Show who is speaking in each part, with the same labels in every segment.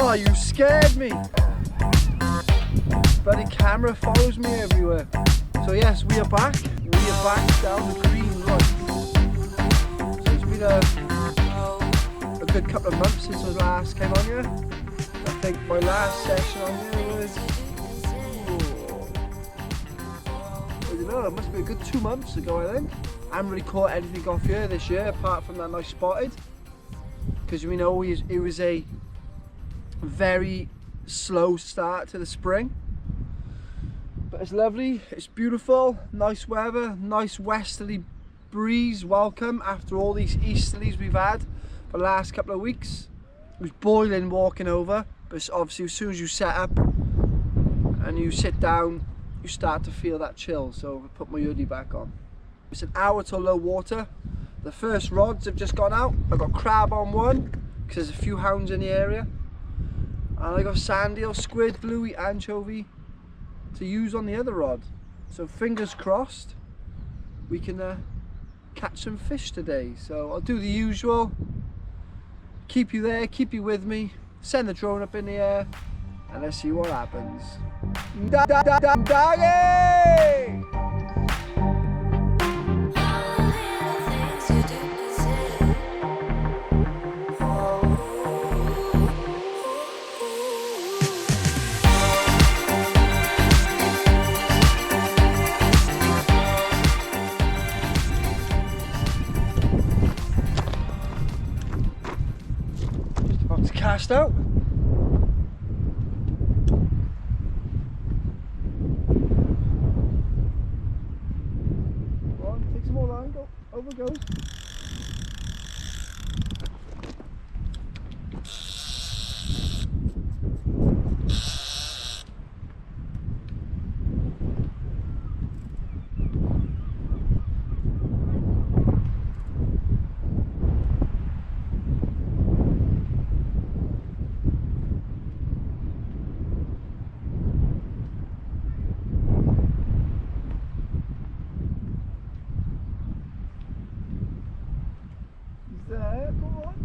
Speaker 1: Oh, you scared me. Bloody camera follows me everywhere. So yes, we are back. We are back down the green road. So it's been a good couple of months since I last came on here. I think my last session on here was, I don't know, it must be a good 2 months ago, I think. I haven't really caught anything off here this year apart from that nice spotted, because we know it was a very slow start to the spring. But it's lovely, it's beautiful, nice weather, nice westerly breeze. Welcome after all these easterlies we've had for the last couple of weeks. It was boiling walking over, but obviously as soon as you set up and you sit down, you start to feel that chill. So I put my hoodie back on. It's an hour till low water. The first rods have just gone out. I got crab on one because there's a few hounds in the area, and I got sand eel, squid, bluey, anchovy to use on the other rod. So fingers crossed we can catch some fish today. So I'll do the usual, keep you there, keep you with me, send the drone up in the air, and let's see what happens. Doggy! Cast out. Go on, take some more line, go, over goes. There, come on.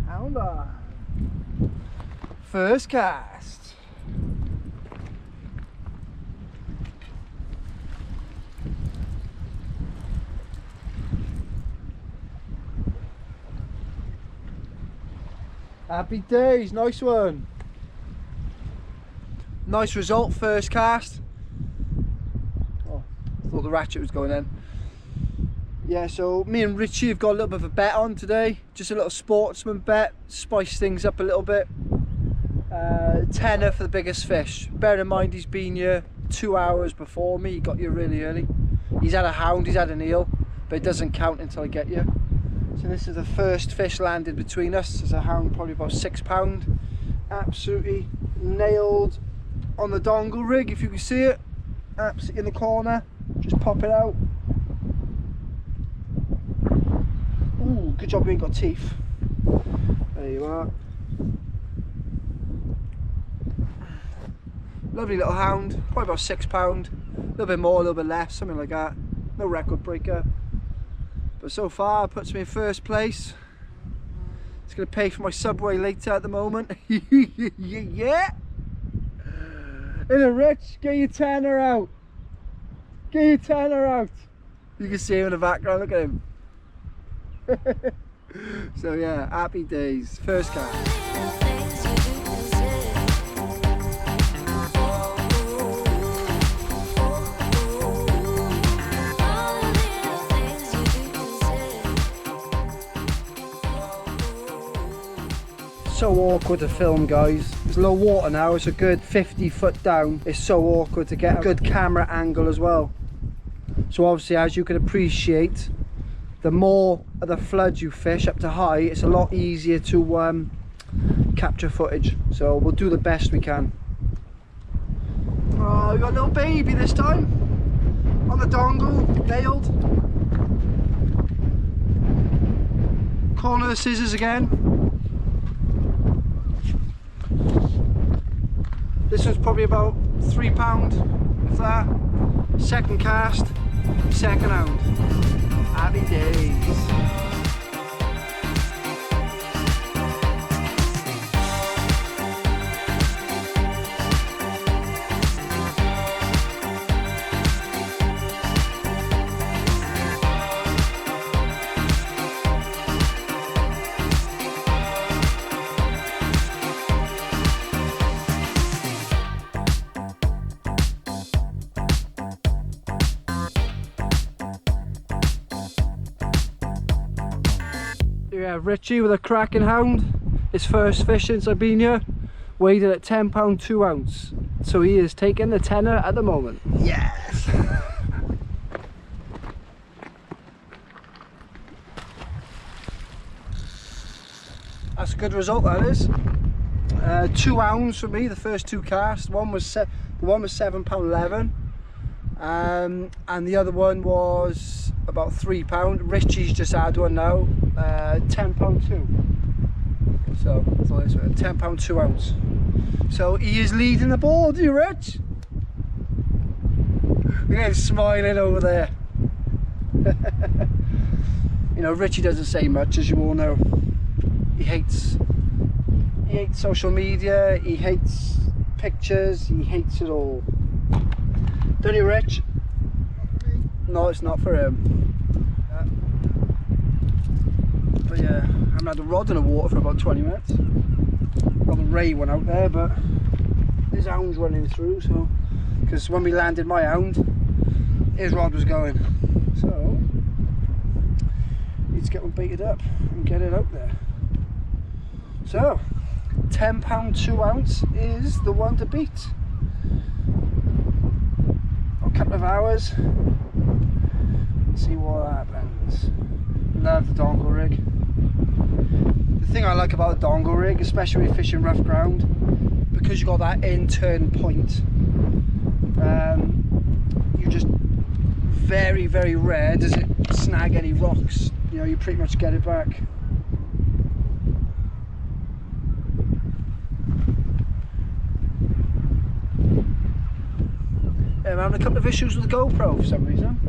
Speaker 1: Hound on. First cast. Happy days, nice one. Nice result, first cast. Oh, I thought the ratchet was going in. Yeah, so me and Richie have got a little bit of a bet on today. Just a little sportsman bet, spice things up a little bit. Tenner for the biggest fish. Bear in mind he's been here 2 hours before me, he got here really early. He's had a hound, he's had an eel, but it doesn't count until I get here. So this is the first fish landed between us. There's a hound, probably about £6. Absolutely nailed on the dongle rig, if you can see it. Absolutely in the corner. Just pop it out. Ooh, good job we ain't got teeth. There you are. Lovely little hound, probably about £6. A little bit more, a little bit less, something like that. No record breaker. But so far, it puts me in first place. It's going to pay for my Subway later at the moment. Yeah! In a Rich, get your tenner out. Get your tenner out. You can see him in the background, look at him. So yeah, happy days. First cast. So awkward to film, guys. There's low water now, it's a good 50 foot down. It's so awkward to get a good camera angle as well. So obviously, as you can appreciate, the more of the floods you fish up to high, it's a lot easier to capture footage. So we'll do the best we can. Oh, we got a little baby this time on the dongle, nailed. Corner the scissors again. This was probably about £3, if that. Second cast, second hound. Happy days. Yeah, Richie with a cracking hound. His first fish since I've been here. Weighed it at £10 2 ounce. So he is taking the tenner at the moment. Yes! That's a good result, that is. 2 hounds for me, the first 2 casts. One was £7.11. And the other one was about £3. Richie's just had one now, £10 2. So that's all this one, £10 2 ounce. So he is leading the board, you Rich? Look at him smiling over there. You know, Richie doesn't say much, as you all know. He hates social media, he hates pictures, he hates it all. Don't you, Rich? No, it's not for him. But yeah, I haven't had a rod in the water for about 20 minutes. Got the Ray one out there, but his hound's running through, so because when we landed my hound, his rod was going. So need to get one baited up and get it out there. So £10 2 ounce is the one to beat. A couple of hours, see what happens. Love the dongle rig. The thing I like about the dongle rig, especially when you're fishing rough ground, because you got that in-turn point, you just very rare does it snag any rocks. You know, you pretty much get it back. I'm having a couple of issues with the GoPro for some reason.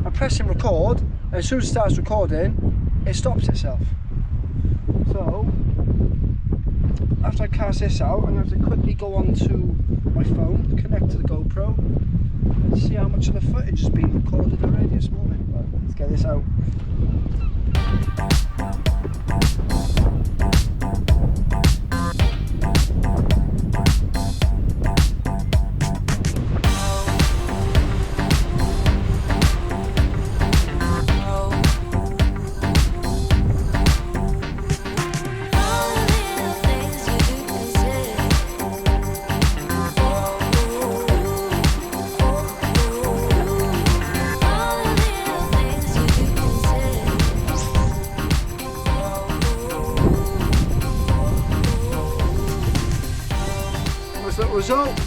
Speaker 1: I'm pressing record, and as soon as it starts recording, it stops itself. So, after I cast this out, I'm going to have to quickly go onto my phone, connect to the GoPro, and see how much of the footage has been recorded already this morning. But let's get this out. Result,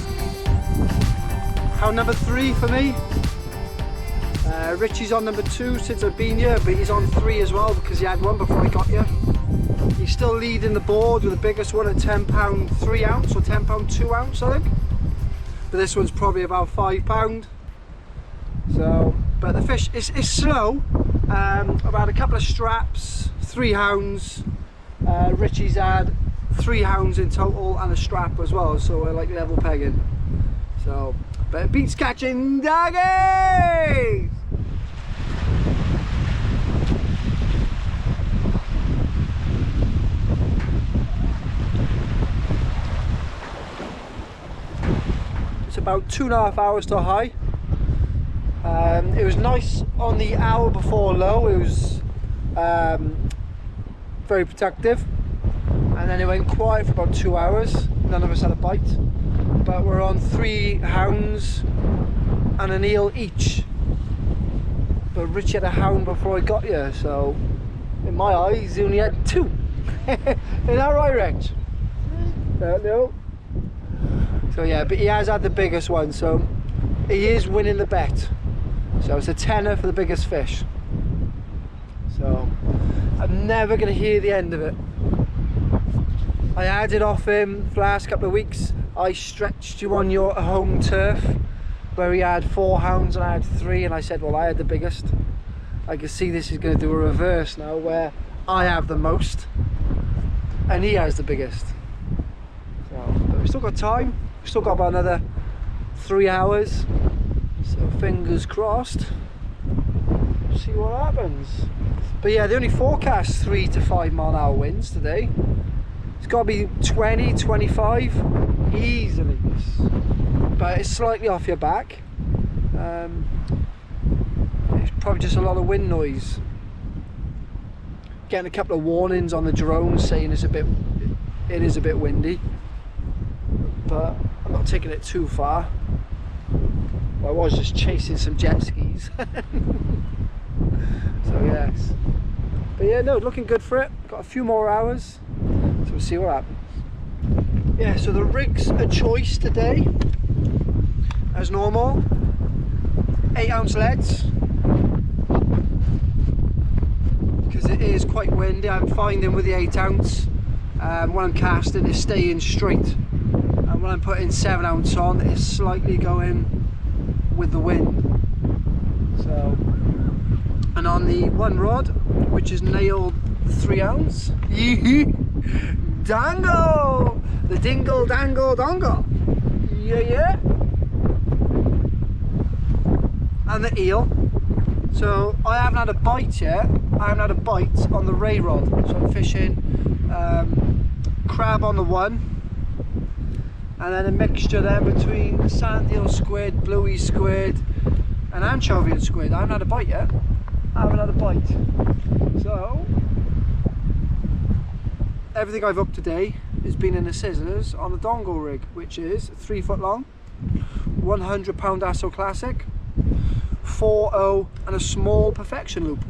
Speaker 1: hound number 3 for me. Richie's on number 2 since I've been here, but he's on 3 as well because he had one before I got here. He's still leading the board with the biggest one at £10 3 ounce or £10 2 ounce, I think. But this one's probably about £5. So, but the fish is slow. I've had a couple of straps, 3 hounds. Richie's had 3 hounds in total and a strap as well, so I like level pegging. So, but it beats catching doggies! It's about 2.5 hours to high. It was nice on the hour before low, it was very productive. And then it went quiet for about 2 hours. None of us had a bite. But we're on 3 hounds and an eel each. But Richie had a hound before I got here, so in my eyes he only had 2. Is that right, Rich? No. So yeah, but he has had the biggest one, so he is winning the bet. So it's a tenner for the biggest fish. So I'm never going to hear the end of it. I had it off him for the last couple of weeks. I stretched you on your home turf where he had 4 hounds and I had 3, and I said, well, I had the biggest. I can see this is going to do a reverse now where I have the most and he has the biggest. So, but we've still got time. We've still got about another 3 hours. So fingers crossed. See what happens. But yeah, they only forecast 3 to 5 mile an hour winds today. It's got to be 20, 25 easily. But it's slightly off your back. It's probably just a lot of wind noise. Getting a couple of warnings on the drones saying it is a bit windy. But I'm not taking it too far. I was just chasing some jet skis. So yes. But yeah, no, looking good for it. Got a few more hours. So we'll see what happens. Yeah, so the rig's a choice today. As normal. 8 ounce leads. Because it is quite windy. I'm finding with the 8 ounce, when I'm casting, it's staying straight. And when I'm putting 7 ounce on, it's slightly going with the wind. So, and on the one rod, which is nailed 3 ounce, dango, the dingle dangle dongle, yeah. And the eel. So I haven't had a bite yet. I haven't had a bite on the ray rod. So I'm fishing crab on the one, and then a mixture there between sand eel squid, bluey squid, and anchovy and squid. I haven't had a bite yet. I haven't had a bite. So everything I've hooked today has been in the scissors on the dongle rig, which is 3 foot long, 100 pound Asso Classic, 4.0 and a small perfection loop,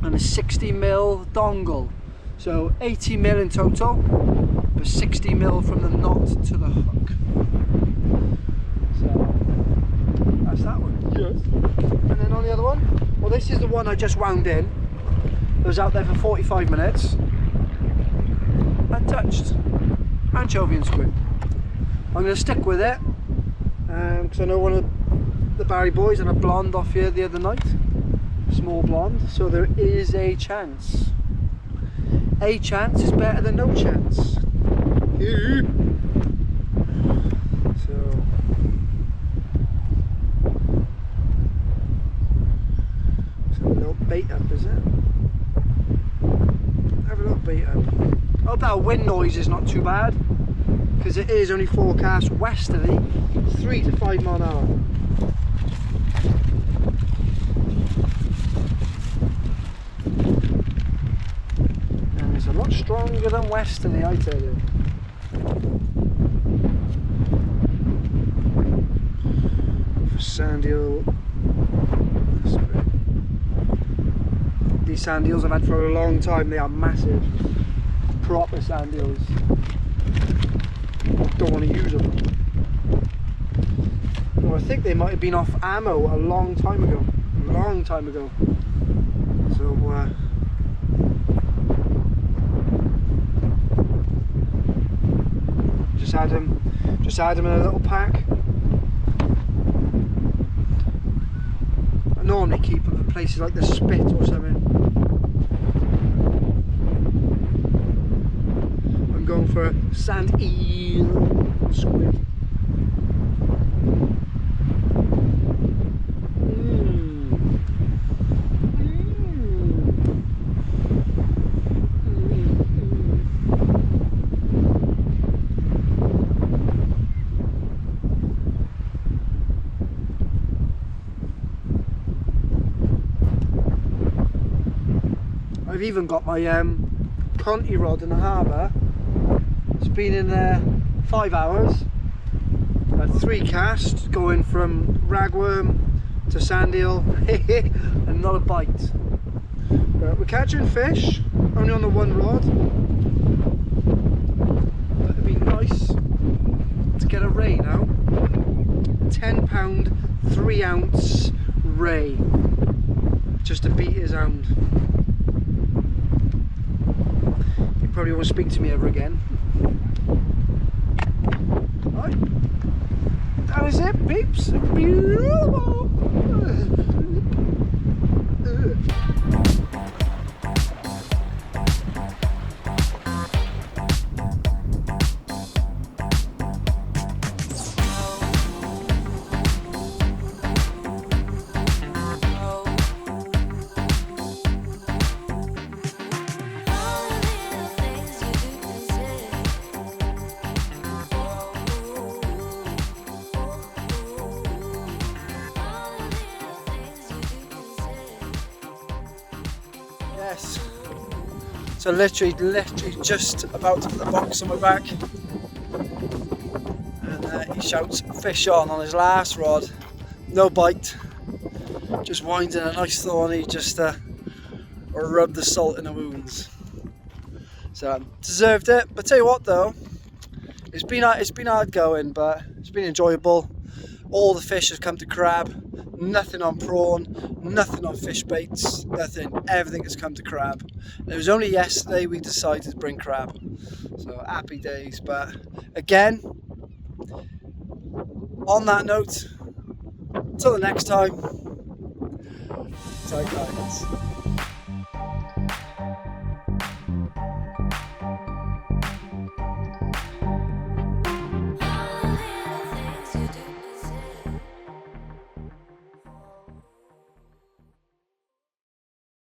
Speaker 1: and a 60mm dongle. So 80mm in total, but 60mm from the knot to the hook. So that's that one. Yes. And then on the other one, well, this is the one I just wound in. It was out there for 45 minutes. Untouched. Anchovy and squid. I'm going to stick with it because I know one of the Barry boys had a blonde off here the other night. Small blonde. So there is a chance. A chance is better than no chance. So a little bait up, is it? Have a little bait up. I hope that wind noise is not too bad, because it is only forecast westerly, 3 to 5 mile an hour. And it's a lot stronger than westerly, I tell you. For sand eel, these sand eels I've had for a long time. They are massive, proper sand eels. Don't want to use them. Well, I think they might have been off ammo a long time ago. So just had them in a little pack. I normally keep them at places like the Spit or something. I'm going for a sand eel squid. I've even got my Conti rod in the harbour. It's been in there 5 hours. Had 3 casts going from ragworm to sand eel and not a bite. But we're catching fish, only on the one rod. But it'd be nice to get a ray now. 10 pound, 3 ounce ray. Just to beat his hound. Probably won't speak to me ever again. Right. That is it, peeps. Beautiful. Yes. So literally just about to put the box on my back, and he shouts fish on his last rod. No bite, just winding a nice thorny just to rub the salt in the wounds. So deserved it. But tell you what though, it's been hard going, but it's been enjoyable. All the fish have come to crab. Nothing on prawn, nothing on fish baits, nothing. Everything has come to crab. And it was only yesterday we decided to bring crab. So happy days. But again, on that note, until the next time, tight guidance.